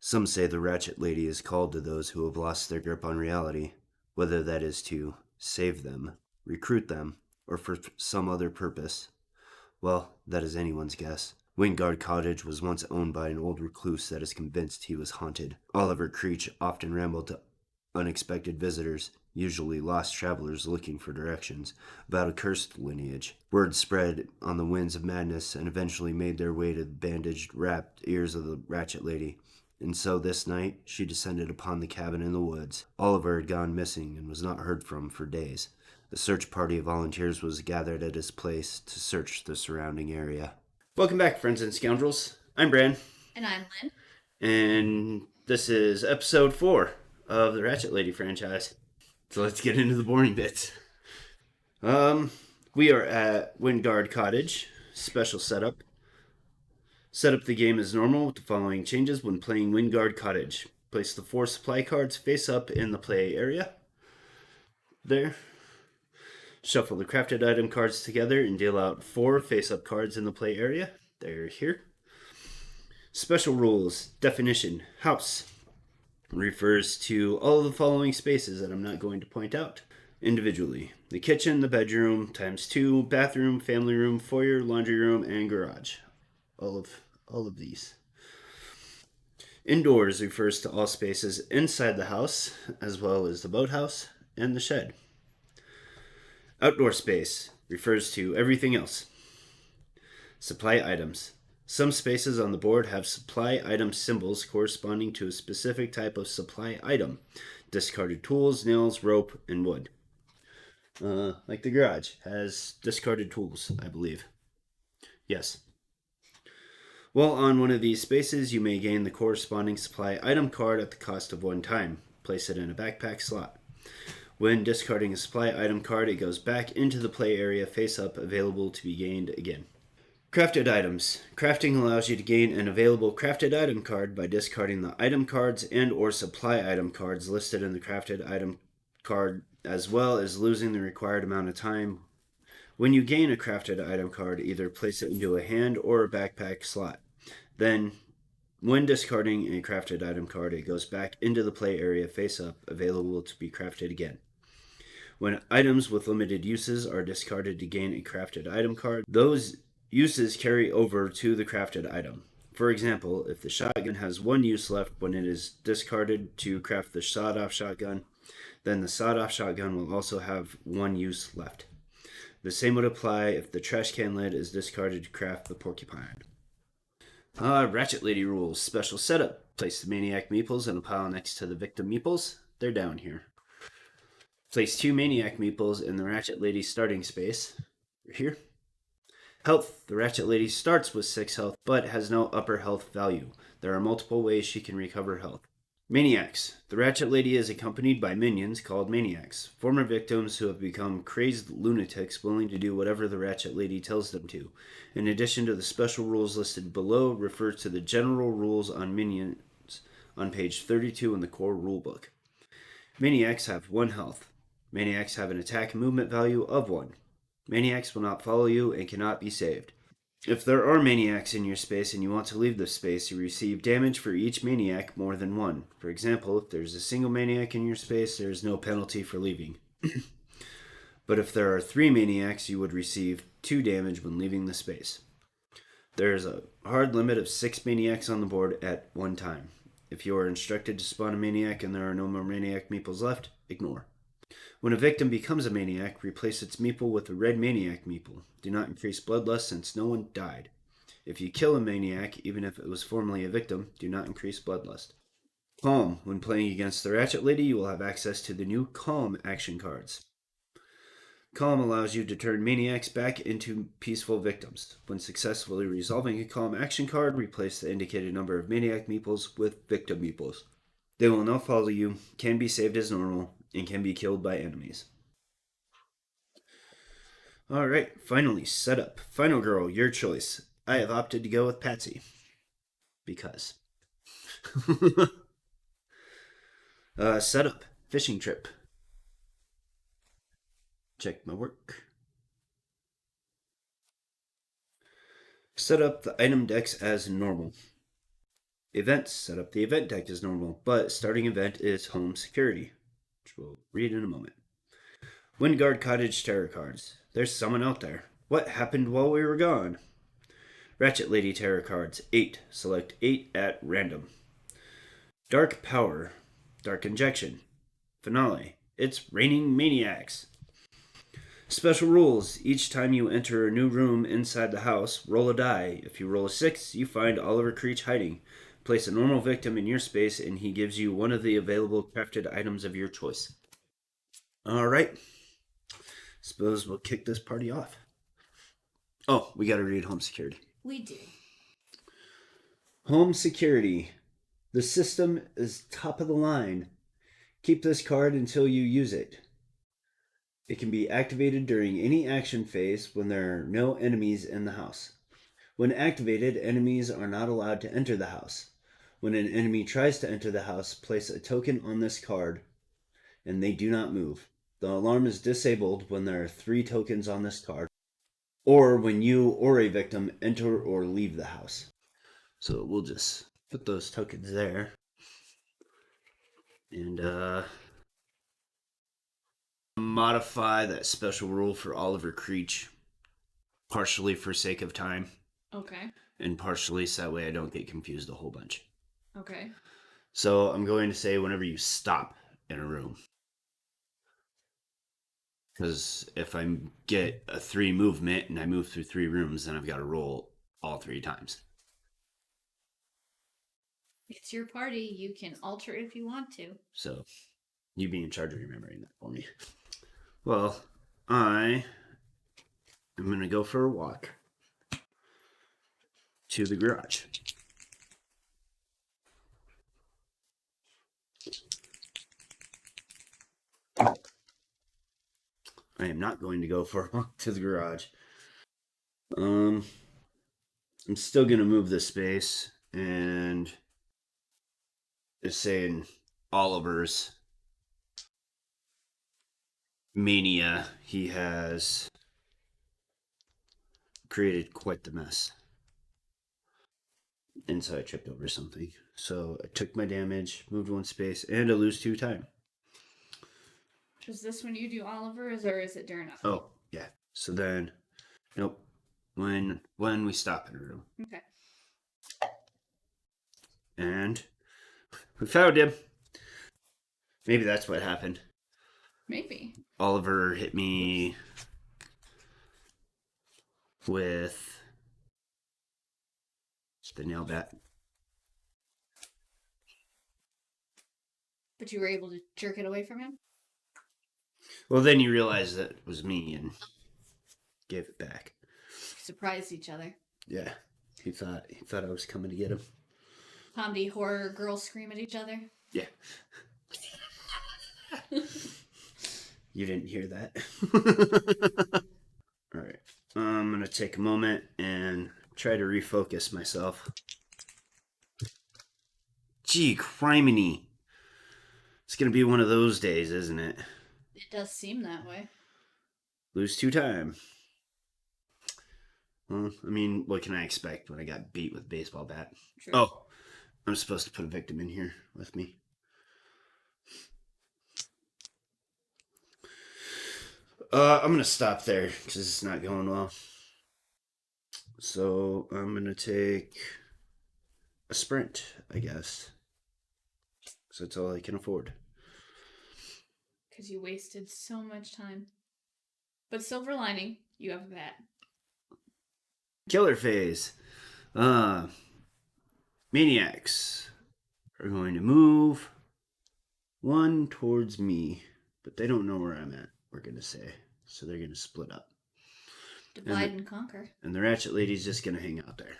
Some say the Ratchet Lady is called to those who have lost their grip on reality, whether that is to save them, recruit them, or for some other purpose. Well, that is anyone's guess. Wingard Cottage was once owned by an old recluse that is convinced he was haunted. Oliver Creech often rambled to unexpected visitors, usually lost travelers looking for directions, about a cursed lineage. Word spread on the winds of madness and eventually made their way to the bandaged, wrapped ears of the Ratchet Lady. And so this night, she descended upon the cabin in the woods. Oliver had gone missing and was not heard from for days. A search party of volunteers was gathered at his place to search the surrounding area. Welcome back, friends and scoundrels. I'm Bran. And I'm Lynn. And this is episode 4 of the Ratchet Lady franchise. So let's get into the boring bits. We are at Wingard Cottage. Special setup. Set up the game as normal with the following changes when playing Wingard Cottage. Place the 4 supply cards face up in the play area. There. Shuffle the crafted item cards together and deal out 4 face-up cards in the play area. They're here. Special rules. Definition. House refers to all of the following spaces that I'm not going to point out individually. The kitchen, the bedroom, ×2, bathroom, family room, foyer, laundry room, and garage. All of these. Indoors refers to all spaces inside the house, as well as the boathouse and the shed. Outdoor space refers to everything else. Supply items. Some spaces on the board have supply item symbols corresponding to a specific type of supply item. Discarded tools, nails, rope, and wood. Like the garage has discarded tools, I believe. Yes. While on one of these spaces, you may gain the corresponding supply item card at the cost of 1 time. Place it in a backpack slot. When discarding a supply item card, it goes back into the play area face up, available to be gained again. Crafted items. Crafting allows you to gain an available crafted item card by discarding the item cards and or supply item cards listed in the crafted item card, as well as losing the required amount of time. When you gain a crafted item card, either place it into a hand or a backpack slot. Then, when discarding a crafted item card, it goes back into the play area face up, available to be crafted again. When items with limited uses are discarded to gain a crafted item card, those uses carry over to the crafted item. For example, if the shotgun has 1 use left when it is discarded to craft the sawed-off shotgun, then the sawed-off shotgun will also have 1 use left. The same would apply if the trash can lid is discarded to craft the porcupine. Ratchet Lady rules. Special setup. Place the Maniac Meeples in a pile next to the Victim Meeples. They're down here. Place 2 Maniac Meeples in the Ratchet Lady starting space. Here. Health. The Ratchet Lady starts with 6 health, but has no upper health value. There are multiple ways she can recover health. Maniacs. The Ratchet Lady is accompanied by minions called Maniacs, former victims who have become crazed lunatics willing to do whatever the Ratchet Lady tells them to. In addition to the special rules listed below, refer to the general rules on minions on page 32 in the core rulebook. Maniacs have 1 health. Maniacs have an attack and movement value of 1. Maniacs will not follow you and cannot be saved. If there are maniacs in your space and you want to leave the space, you receive damage for each maniac more than 1. For example, if there's a single maniac in your space, there is no penalty for leaving. But if there are 3 maniacs, you would receive 2 damage when leaving the space. There is a hard limit of 6 maniacs on the board at one time. If you are instructed to spawn a maniac and there are no more maniac meeples left, ignore. When a victim becomes a maniac, replace its meeple with a red maniac meeple. Do not increase bloodlust since no one died. If you kill a maniac, even if it was formerly a victim, do not increase bloodlust. Calm. When playing against the Ratchet Lady, you will have access to the new Calm action cards. Calm allows you to turn maniacs back into peaceful victims. When successfully resolving a Calm action card, replace the indicated number of maniac meeples with victim meeples. They will not follow you, can be saved as normal, and can be killed by enemies. Alright, finally, setup. Final girl, your choice. I have opted to go with Patsy. Because. Setup. Fishing trip. Check my work. Set up the item decks as normal. Events. Set up the event deck as normal, but starting event is home security, which we'll read in a moment. Windguard Cottage Terra cards. There's someone out there. What happened while we were gone? Ratchet Lady Terra cards. 8. Select 8 at random. Dark Power. Dark Injection. Finale. It's raining maniacs. Special rules. Each time you enter a new room inside the house, roll a die. If you roll a 6, you find Oliver Creech hiding. Place a normal victim in your space and he gives you one of the available crafted items of your choice. Alright. Suppose we'll kick this party off. Oh, we gotta read home security. We do. Home security. The system is top of the line. Keep this card until you use it. It can be activated during any action phase when there are no enemies in the house. When activated, enemies are not allowed to enter the house. When an enemy tries to enter the house, place a token on this card and they do not move. The alarm is disabled when there are 3 tokens on this card, or when you or a victim enter or leave the house. So we'll just put those tokens there. And modify that special rule for Oliver Creech, partially for sake of time. Okay. And partially so that way I don't get confused a whole bunch. Okay. So I'm going to say whenever you stop in a room. Because if I get a 3 movement and I move through 3 rooms, then I've got to roll all 3 times. It's your party. You can alter it if you want to. So you be in charge of remembering that for me. Well, I am going to go for a walk to the garage. I am not going to go for a walk to the garage. I'm still going to move this space and just saying Oliver's mania. He has created quite the mess. And so I tripped over something. So I took my damage, moved 1 space, and I lose 2 time. Is this when you do Oliver's, or is it during? Oh, yeah. So then, nope. When we stop in a room. Okay. And we found him. Maybe that's what happened. Maybe. Oliver hit me with the nail bat. But you were able to jerk it away from him? Well, then you realized that it was me and gave it back. Surprised each other. Yeah. He thought I was coming to get him. Comedy horror girls scream at each other? Yeah. You didn't hear that. All right. I'm going to take a moment and try to refocus myself. Gee, criminy. It's going to be one of those days, isn't it? It does seem that way. Lose 2 time. Well, I mean, what can I expect when I got beat with a baseball bat? True. Oh, I'm supposed to put a victim in here with me. I'm going to stop there because it's not going well. So I'm going to take a sprint, I guess. Because that's all I can afford. Because you wasted so much time. But silver lining, you have a bat. Killer phase. Maniacs are going to move 1 towards me, but they don't know where I'm at, we're going to say. So they're going to split up. Divide and conquer. And the Ratchet Lady's just going to hang out there.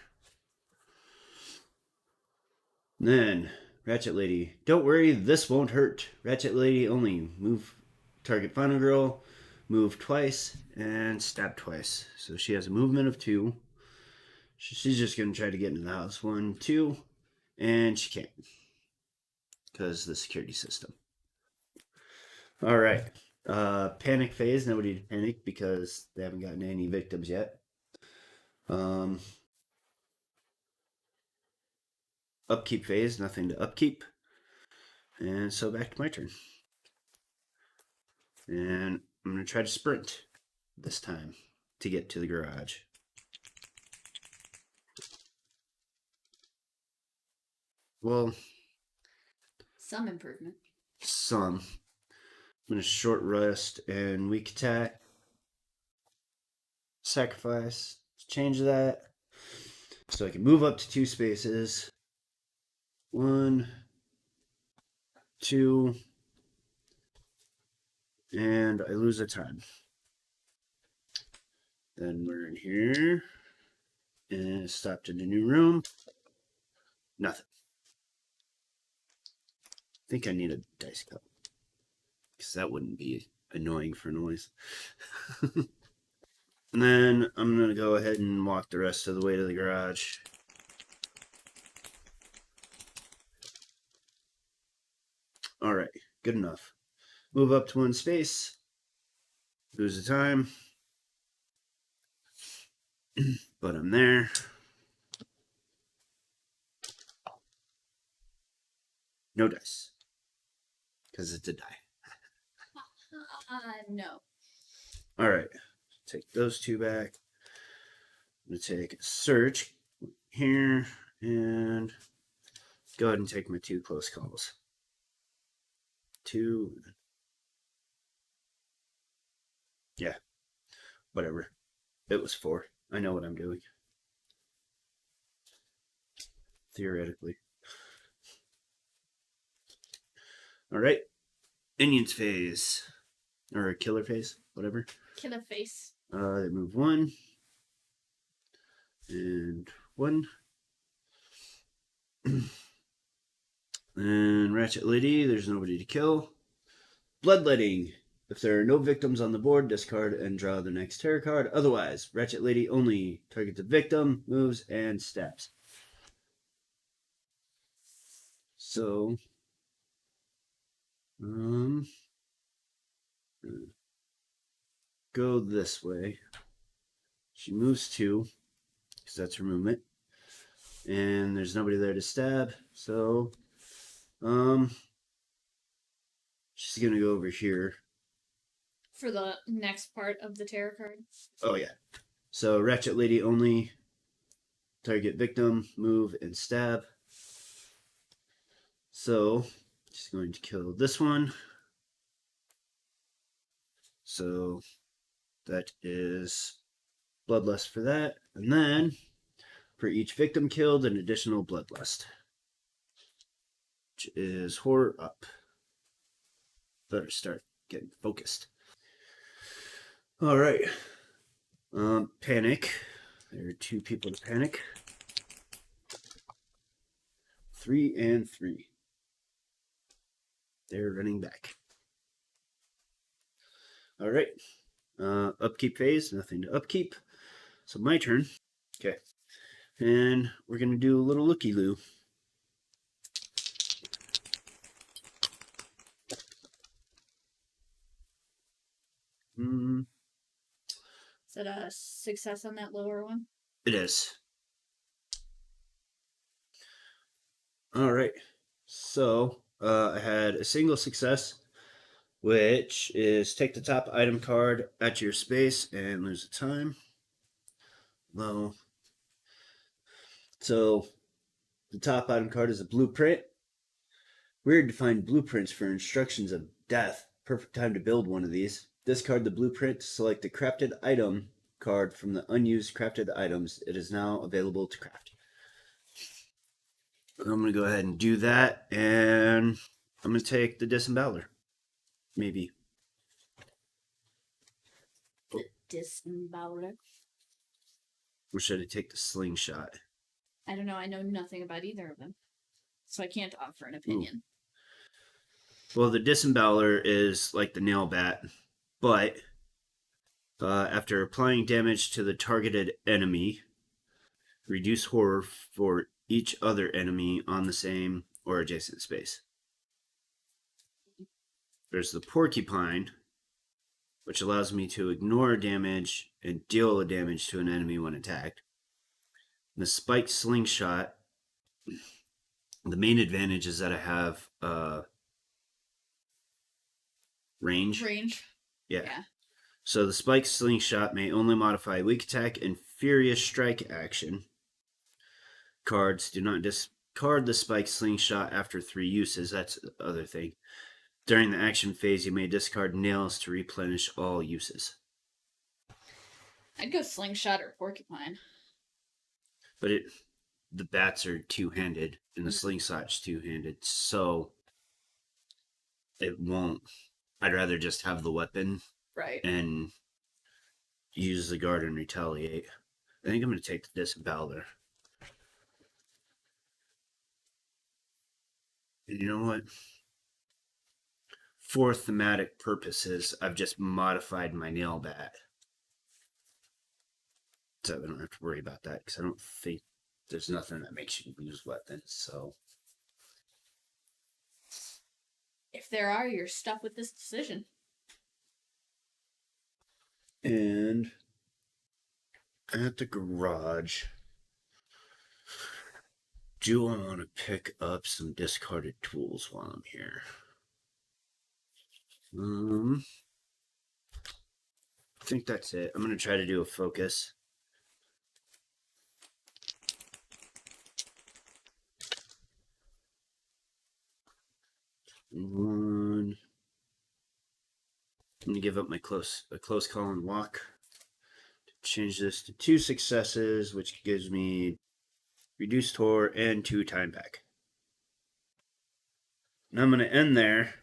Then, Ratchet Lady, don't worry, this won't hurt. Ratchet Lady only move target final girl, move twice, and stab twice. So she has a movement of 2. She's just going to try to get into the house. 1, 2, and she can't. Because the security system. Alright. Panic phase. Nobody to panic because they haven't gotten any victims yet. upkeep phase, nothing to upkeep. And so back to my turn. And I'm going to try to sprint this time to get to the garage. Well, Some improvement. some. I'm going to short rest and weak attack. Sacrifice. Change that. So I can move up to 2 spaces. 1, 2, and I lose a time. Then we're in here. And stopped in a new room. Nothing. I think I need a dice cup. Because that wouldn't be annoying for noise. And then I'm going to go ahead and walk the rest of the way to the garage. Alright, good enough. Move up to 1 space. Lose the time. But I'm there. No dice. Because it's a die. No. Alright, take those 2 back. I'm going to take a search here and go ahead and take my 2 close calls. 2. Yeah, whatever. It was 4. I know what I'm doing. Theoretically. Alright. Onions phase. Or killer phase, whatever. Killer face. They move 1. And 1. And Ratchet Lady, there's nobody to kill. Bloodletting. If there are no victims on the board, discard and draw the next Terra card. Otherwise, Ratchet Lady only targets a victim, moves, and stabs. So, go this way. She moves 2, because that's her movement. And there's nobody there to stab, so, she's gonna go over here. For the next part of the tarot card. Oh, yeah. So, Ratchet Lady only, target victim, move, and stab. So, she's going to kill this one. So, that is Bloodlust for that. And then, for each victim killed, an additional Bloodlust. Which is Horror up. Better start getting focused. Alright. Panic. There are 2 people to panic. 3 and 3. They're running back. Alright. Upkeep phase, nothing to upkeep. So my turn. Okay. And we're going to do a little looky-loo. Is that a success on that lower one? It is. Alright. So, I had a single success, which is take the top item card at your space and lose a time. Low. So, the top item card is a blueprint. Weird to find blueprints for instructions of death. Perfect time to build one of these. Discard the blueprint, select the crafted item card from the unused crafted items. It is now available to craft. I'm going to go ahead and do that, and I'm going to take the Disemboweler. Maybe. The Disemboweler? Or should I take the Slingshot? I don't know. I know nothing about either of them. So I can't offer an opinion. Well, the Disemboweler is like the nail bat, but after applying damage to the targeted enemy, reduce horror for each other enemy on the same or adjacent space. There's the Porcupine, which allows me to ignore damage and deal the damage to an enemy when attacked. And the Spiked Slingshot The main advantage is that I have range. Yeah. So the spike slingshot may only modify weak attack and furious strike action. Cards do not discard the spike slingshot after 3 uses. That's the other thing. During the action phase, you may discard nails to replenish all uses. I'd go slingshot or porcupine. But the bats are two-handed and the slingshot's two-handed, so it won't. I'd rather just have the weapon, right, and use the guard and retaliate. I think I'm going to take the disemballer. And you know what? For thematic purposes, I've just modified my nail bat. So I don't have to worry about that, because I don't think there's nothing that makes you lose weapons, so. If there are, you're stuck with this decision. And at the garage, do I want to pick up some discarded tools while I'm here? I think that's it. I'm going to try to do a focus. One. I'm going to give up my close call and walk. Change this to 2 successes, which gives me reduced horror and 2 time back. Now I'm going to end there.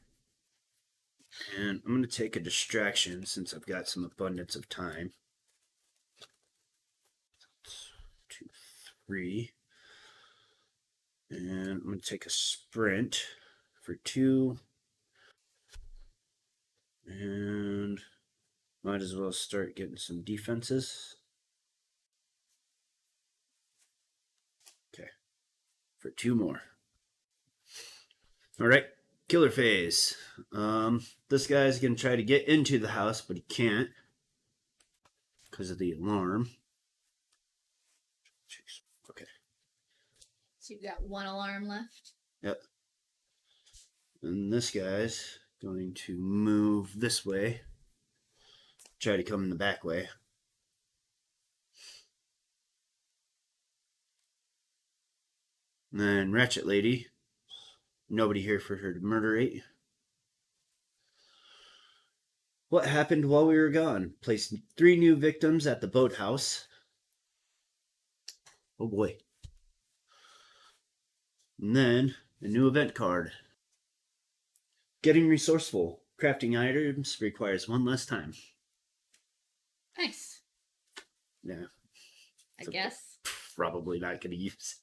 And I'm going to take a distraction since I've got some abundance of time. 2, 3. And I'm going to take a sprint for 2. And might as well start getting some defenses. Okay. For 2 more. All right. Killer phase. This guy's going to try to get into the house, but he can't because of the alarm. Okay. So you've got 1 alarm left? Yep. And this guy's going to move this way. Try to come in the back way. And then Ratchet Lady. Nobody here for her to murderate. What happened while we were gone? Placed 3 new victims at the boathouse. Oh boy. And then a new event card. Getting resourceful. Crafting items requires 1 less time. Nice. Yeah. I guess. Probably not going to use.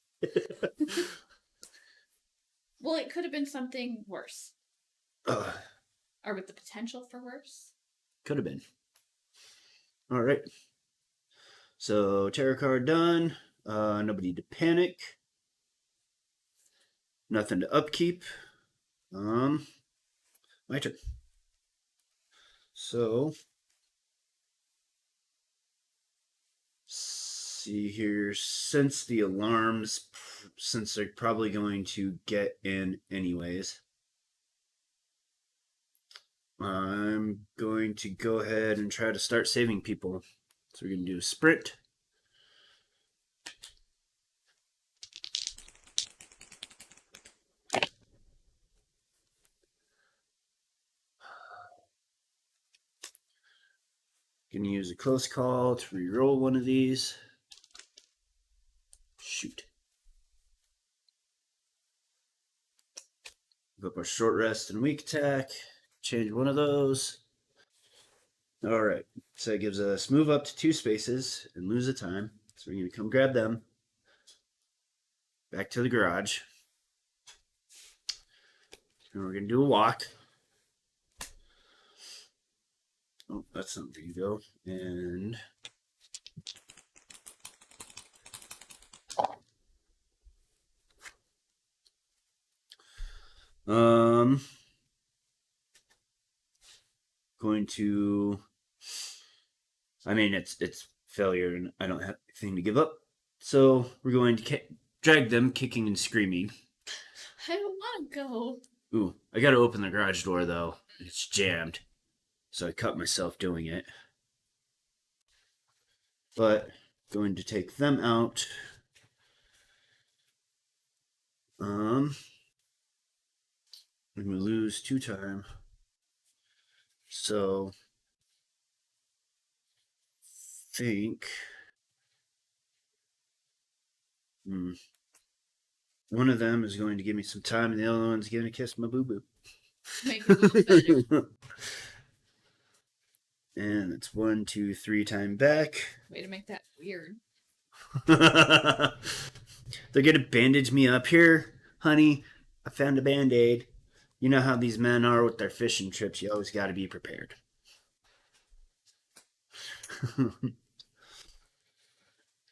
Well, it could have been something worse. Or with the potential for worse. Could have been. All right. So, Terra card done. Nobody to panic. Nothing to upkeep. My turn. So, see here. Since the alarms, since they're probably going to get in anyways, I'm going to go ahead and try to start saving people. So we're going to do a sprint. Going to use a close call to reroll one of these. Shoot. Give up our short rest and weak attack. Change one of those. All right. So it gives us move up to 2 spaces and lose a time. So we're going to come grab them. Back to the garage. And we're going to do a walk. Oh, that's not where you go. And going to, I mean, it's failure and I don't have anything to give up. So we're going to drag them kicking and screaming I don't want to go. Ooh, I gotta open the garage door though. It's jammed. So I cut myself doing it. But going to take them out. I'm gonna lose 2 time. So think one of them is going to give me some time and the other one's gonna kiss my boo boo. Make it a little better. And it's 1, 2, 3 time back. Way to make that weird. They're gonna bandage me up here, honey. I found a band-aid. You know how these men are with their fishing trips. You always got to be prepared.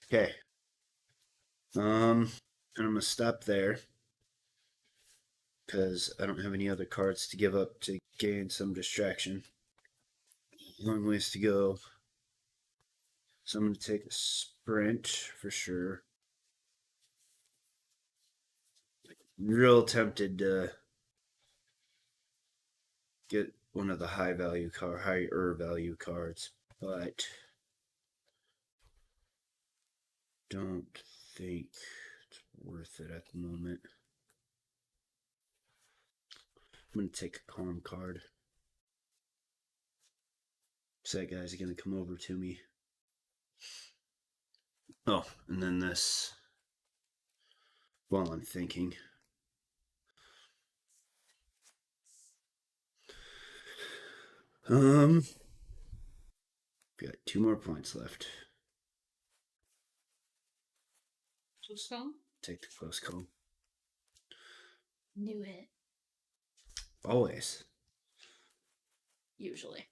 Okay. And I'm gonna stop there because I don't have any other cards to give up to gain some distraction. Long ways to go. So I'm gonna take a sprint for sure. Real tempted to get one of the higher value cards, but don't think it's worth it at the moment. I'm gonna take a calm card. So that guy's gonna come over to me. Oh, and then this while I'm thinking. Got 2 more points left. Close call? Take the close call. Knew it. Always. Usually.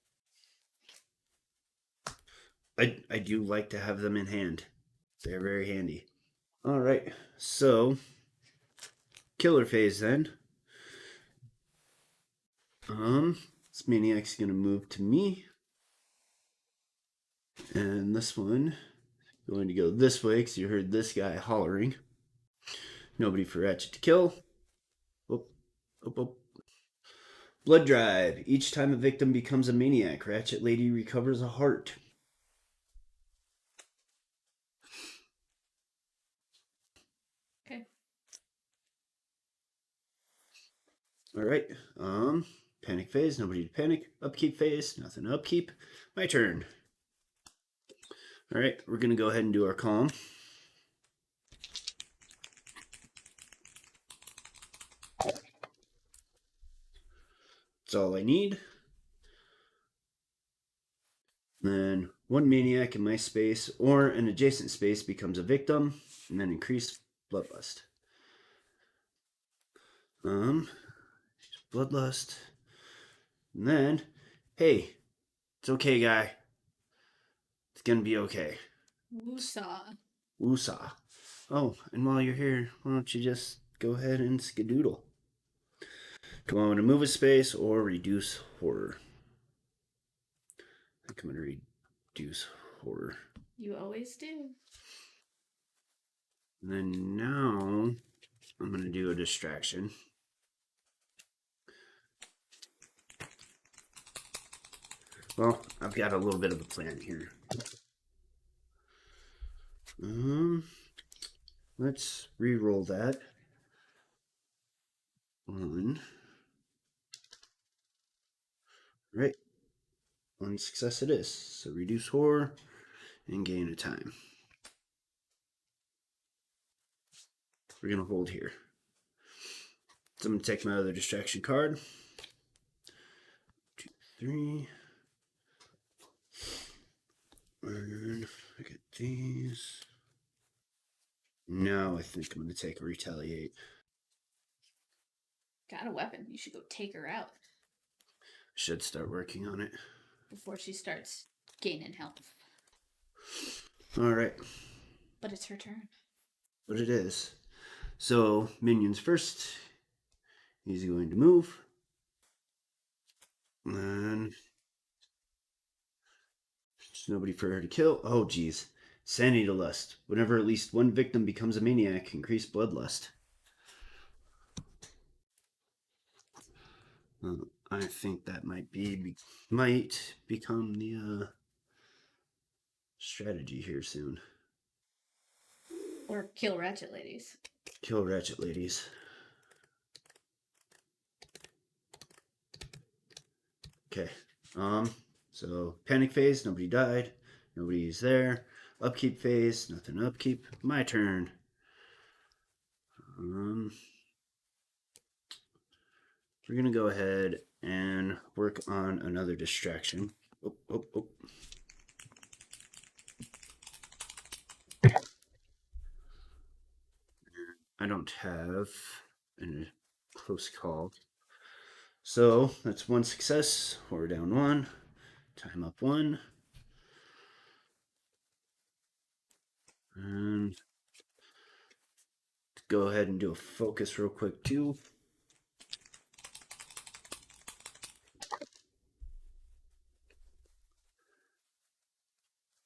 I do like to have them in hand. They're very handy. Alright, so killer phase then. This maniac's gonna move to me. And this one going to go this way because you heard this guy hollering. Nobody for Ratchet to kill. Oh, oh, oh. Blood drive. Each time a victim becomes a maniac, Ratchet Lady recovers a heart. Okay. Alright. Panic phase, nobody to panic. Upkeep phase, nothing to upkeep. My turn. Alright, we're gonna go ahead and do our calm. That's all I need. Then 1 maniac in my space or an adjacent space becomes a victim, and then increase bloodlust. Bloodlust. And then, hey, it's okay, guy. It's gonna be okay. Woosah. Woosah. Oh, and while you're here, why don't you just go ahead and skedoodle? Come on, to move a space or reduce horror. I think I'm gonna reduce horror. You always do. And then now I'm gonna do a distraction. Well, I've got a little bit of a plan here. Let's re-roll that. 1. Right. 1 success it is. So reduce horror and gain a time. We're gonna hold here. So I'm gonna take my other distraction card. 2, 3. And I get these. Now I think I'm gonna take a retaliate. Got a weapon. You should go take her out. Should start working on it. Before she starts gaining health. Alright. But it's her turn. But it is. So, minions first. He's going to move. And there's nobody for her to kill. Oh, geez. Sanity to lust. Whenever at least 1 victim becomes a maniac, increase bloodlust. I think that might become the strategy here soon. Or kill Ratchet ladies. Kill Ratchet ladies. Okay. So panic phase, nobody died. Nobody's there. Upkeep phase, nothing upkeep. My turn. We're gonna go ahead and work on another distraction. Oh. I don't have a close call. So that's one success. We're down one. Time up one. And go ahead and do a focus real quick too.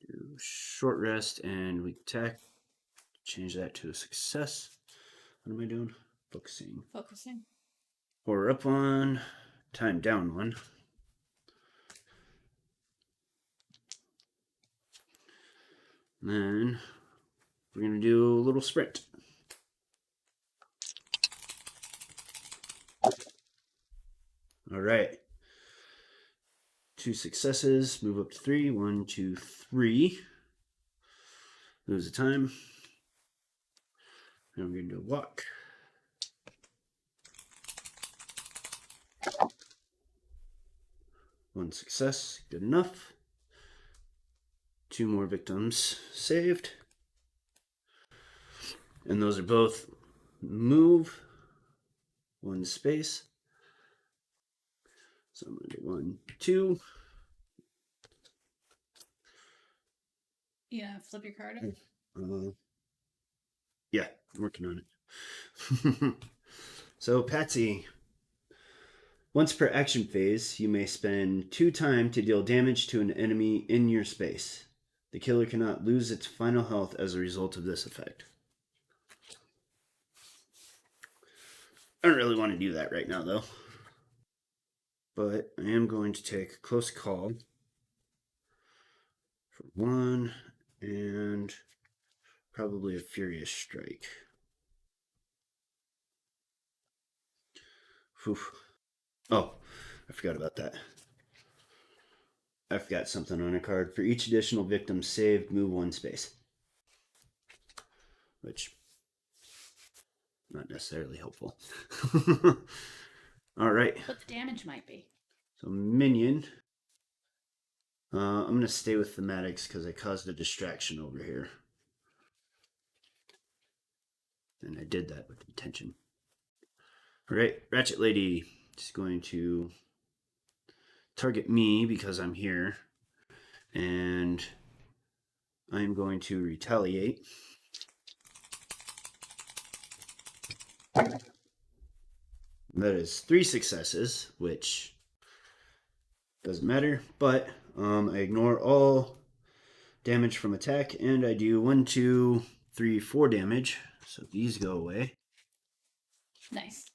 Do short rest and weak attack. Change that to a success. What am I doing? Focusing. Horror up one. Time down one. And then we're going to do a little sprint. All right. 2 successes. Move up to 3. 1, 2, 3. Lose the time. And we're going to do a walk. One success. Good enough. 2 more victims saved. And those are both move. 1 space. So I'm going to do 1, 2. Yeah, flip your card. Yeah, I'm working on it. So, Patsy. Once per action phase, you may spend 2 time to deal damage to an enemy in your space. The killer cannot lose its final health as a result of this effect. I don't really want to do that right now, though. But I am going to take a close call for 1 and probably a furious strike. Oof. Oh, I forgot about that. I forgot something on a card. For each additional victim saved, move 1 space. Which, not necessarily helpful. All right. But the damage might be. So minion. I'm going to stay with thematics because I caused a distraction over here. And I did that with intention. All right, Ratchet Lady is going to target me because I'm here. And I'm going to retaliate. That is 3 successes, which doesn't matter, but I ignore all damage from attack, and I do 1, 2, 3, 4 damage. So these go away. Nice.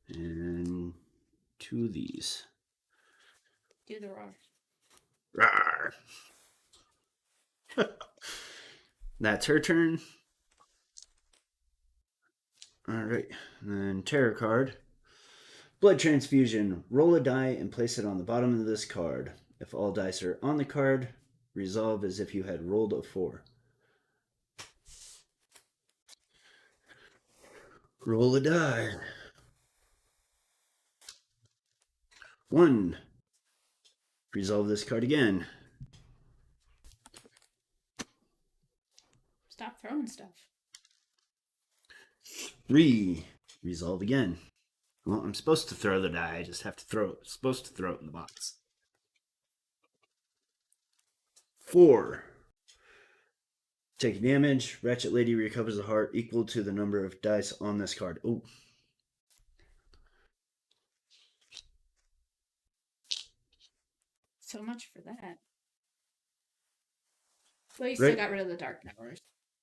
And 2 of these. Do the roar. Rawr. That's her turn. Alright, and then Terra card. Blood transfusion. Roll a die and place it on the bottom of this card. If all dice are on the card, resolve as if you had rolled a 4. Roll a die. 1. Resolve this card again. Stop throwing stuff. 3. Resolve again. Well, I'm supposed to throw the die. I just have to throw it. I'm supposed to throw it in the box. 4. Take damage. Ratchet Lady recovers a heart equal to the number of dice on this card. Oh. So much for that. Well, you still got rid of the dark powers.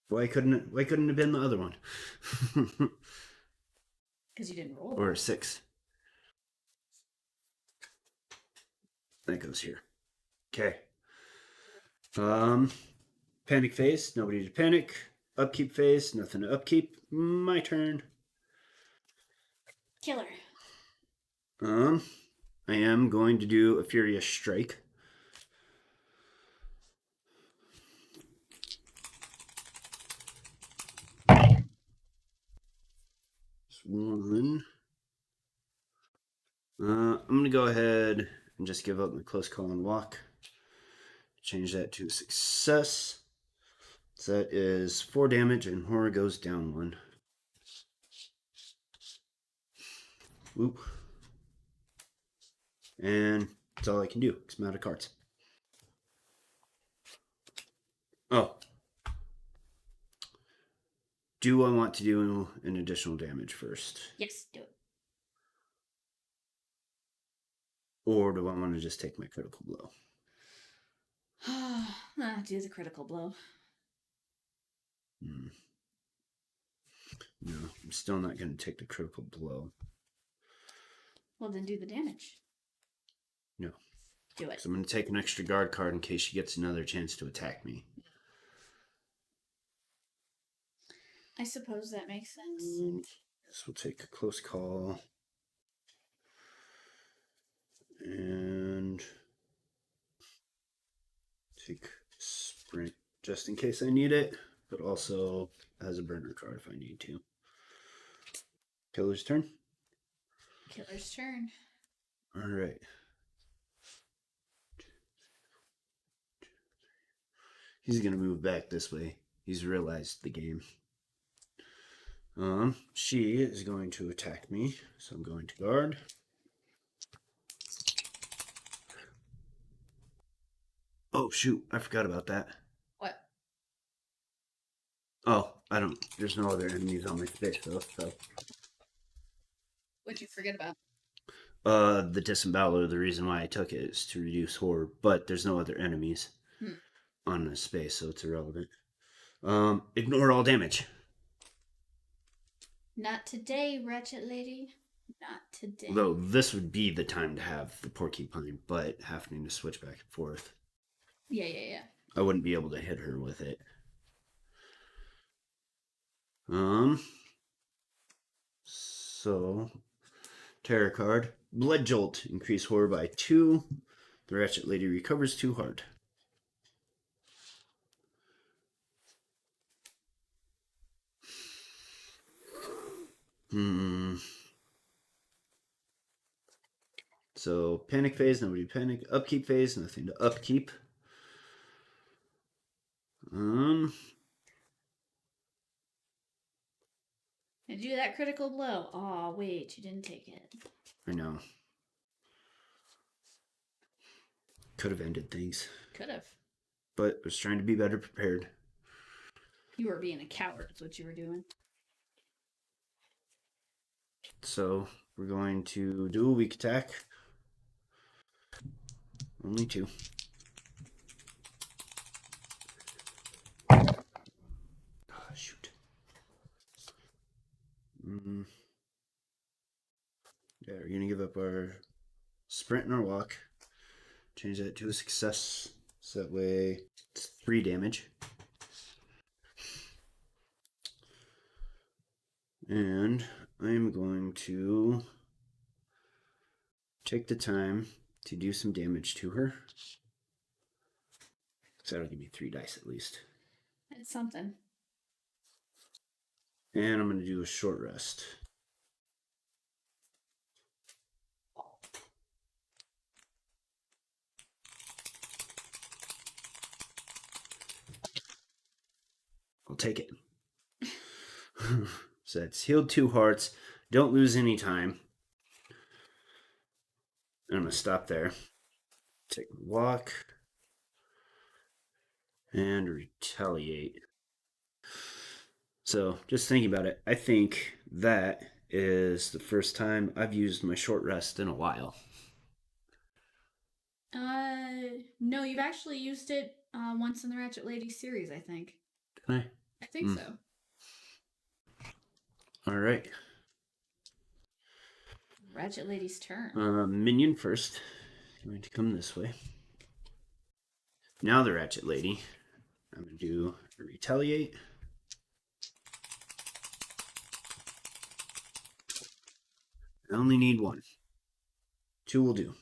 Why couldn't it have been the other one? Because you didn't roll. Or a 6. That goes here. Okay. Panic phase, nobody to panic. Upkeep phase, nothing to upkeep. My turn. Killer. I am going to do a Furious Strike. Just one. I'm going to go ahead and just give up my close call and walk. Change that to a success. So that is 4 damage, and horror goes down 1. Whoop. And that's all I can do, because I'm out of cards. Oh. Do I want to do an additional damage first? Yes, do it. Or do I want to just take my critical blow? Do the critical blow. No, I'm still not going to take the critical blow. Well, then do the damage. No. Do it. So I'm going to take an extra guard card in case she gets another chance to attack me. I suppose that makes sense. This will take a close call. And take sprint just in case I need it, but also as a burner card if I need to. Killer's turn. Killer's turn. All right. He's going to move back this way. He's realized the game. She is going to attack me, so I'm going to guard. Oh, shoot. I forgot about that. What? Oh, there's no other enemies on my space, though, so. What'd you forget about? The Disemboweler, the reason why I took it is to reduce horror, but there's no other enemies on the space, so it's irrelevant. Ignore all damage. Not today, Ratchet Lady. Not today. Though this would be the time to have the porcupine, but having to switch back and forth. Yeah. I wouldn't be able to hit her with it. So, Terra card. Blood Jolt. Increase horror by 2. The Ratchet Lady recovers 2 hard. So, panic phase, nobody panic. Upkeep phase, nothing to upkeep. And do that critical blow. Oh, wait, you didn't take it. I know. Could have ended things. Could have. But I was trying to be better prepared. You were being a coward, is what you were doing. So, we're going to do a weak attack. Only 2. Oh, shoot. Yeah, we're going to give up our sprint and our walk. Change that to a success. So that way it's 3 damage. And I'm going to take the time to do some damage to her. So that'll give me 3 dice at least. It's something. And I'm going to do a short rest. I'll take it. So that's healed 2 hearts. Don't lose any time. And I'm going to stop there. Take a walk. And retaliate. So just thinking about it, I think that is the first time I've used my short rest in a while. No, you've actually used it once in the Ratchet Lady series, I think. Can I? I think so. All right. Ratchet Lady's turn. Minion first. Going to come this way. Now the Ratchet Lady. I'm going to do retaliate. I only need one. 2 will do.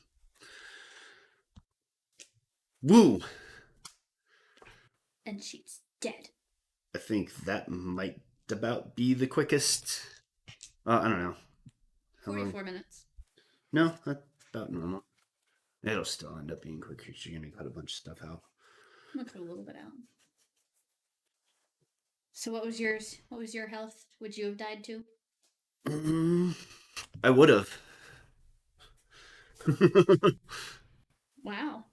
Woo! And she's dead. I think that might about be the quickest. I don't know. 44 minutes. No, that's about normal. It'll still end up being quick because you're going to cut a bunch of stuff out. I'm gonna cut a little bit out. So what was yours? What was your health? Would you have died too? I would have. Wow.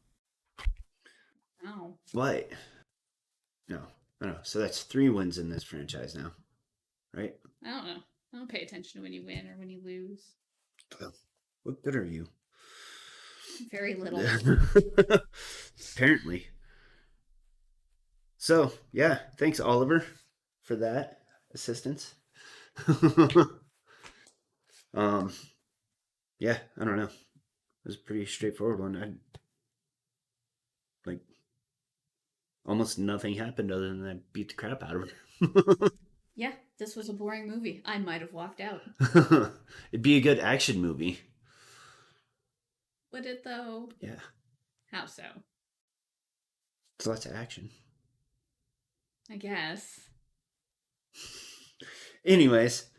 Wow. What? No, I don't know. So that's 3 wins in this franchise now, right? I don't know. I don't pay attention to when you win or when you lose. What good are you? Very little. Apparently. So, yeah, thanks, Oliver, for that assistance. Yeah, I don't know. It was a pretty straightforward one. Almost nothing happened other than I beat the crap out of her. Yeah, this was a boring movie. I might have walked out. It'd be a good action movie. Would it though? Yeah. How so? It's lots of action. I guess. Anyways,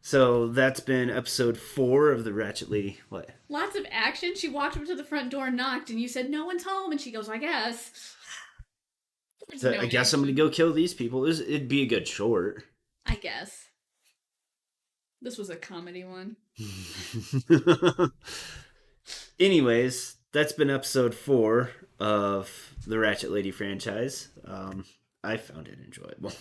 so that's been episode 4 of the Ratchet Lady. What? Lots of action. She walked up to the front door, knocked, and you said, "No one's home." And she goes, "I guess." So I guess I'm going to go kill these people. It'd be a good short. I guess. This was a comedy one. Anyways, that's been episode 4 of the Ratchet Lady franchise. I found it enjoyable.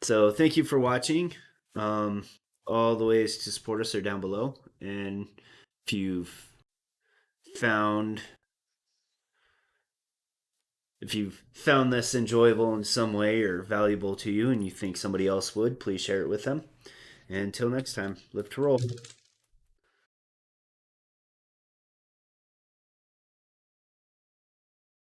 So thank you for watching. All the ways to support us are down below. And if you've found this enjoyable in some way or valuable to you and you think somebody else would, please share it with them. And until next time, live to roll.